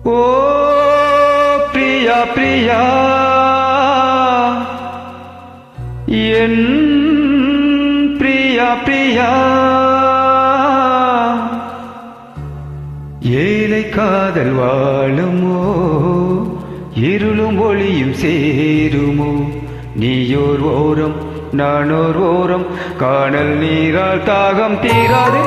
ஓ பிரியா பிரியா என் பிரியா பிரியா ஏழை காதல் வாழுமோ இருளும் ஒளியும் சேருமோ நீயோர் ஓரம் நானோர் ஓரம் காணல் நீரால் தாகம் தீராது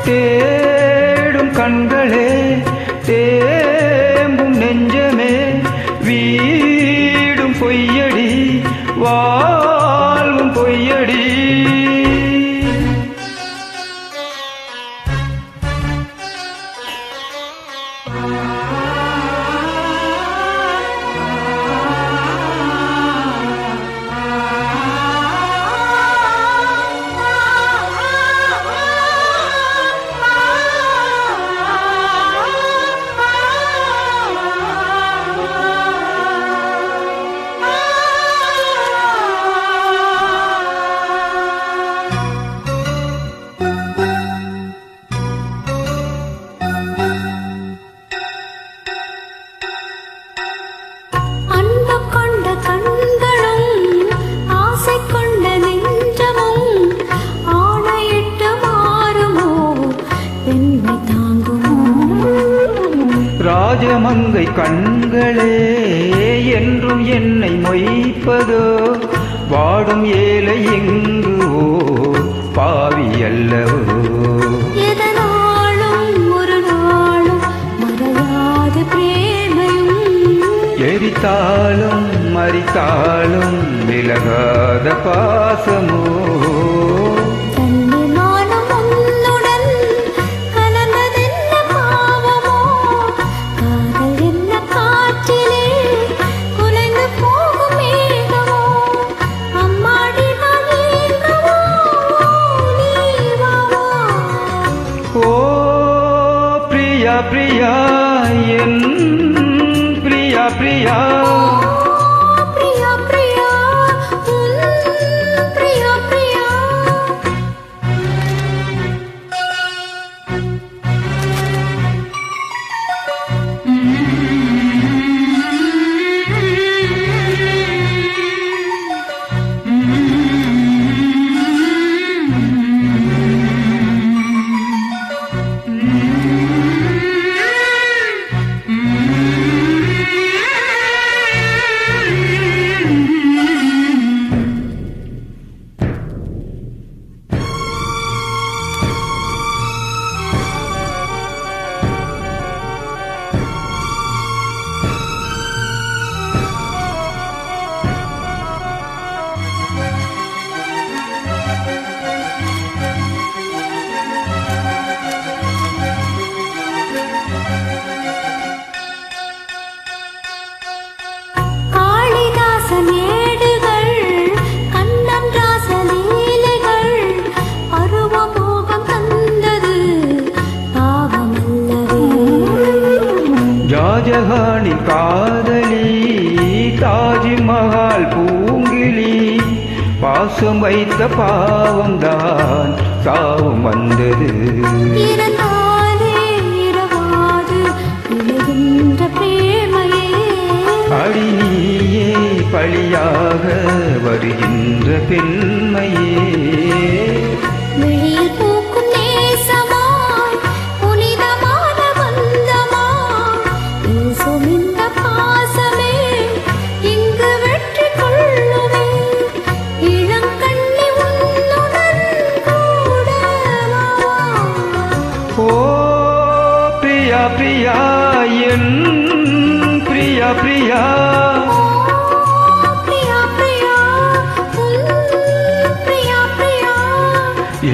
தேடும் கண்களே தேம்பும் நெஞ்சமே வீடும் பொய்யடி வாழ்வும் பொய்யடி ராஜமங்கை கண்களே என்றும் என்னை மொய்ப்பதோ வாடும் ஏழை எங்குவோ பாவி அல்லவோ எதனாலும் ஒரு நாளும் மறையாத பிரேமையும் எரித்தாலும் மறித்தாலும் விலகாத பாசமோ பிரியா என் பிரியா பிரியா பிரியா பிரியா பிரியா பிரியா ஷாஜஹானின் காதலி தாஜ்மஹால் பூங்கிலி பாசம் வைத்த பாவம்தான் சாவும் வந்தது அடி நீயே பழியாக வருகின்ற பெண்மையே பிரியா பிரியா பிரியா பிரியா பிரியா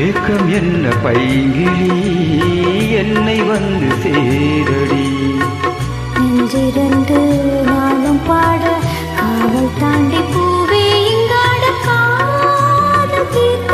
ஏக்கம் என்ன பைங்கிளி என்னை வந்து சேரடி நெஞ்சிரண்டு நாளும் பாட காவல் தாண்டி பூவே இங்காட காதல் தீர்த்த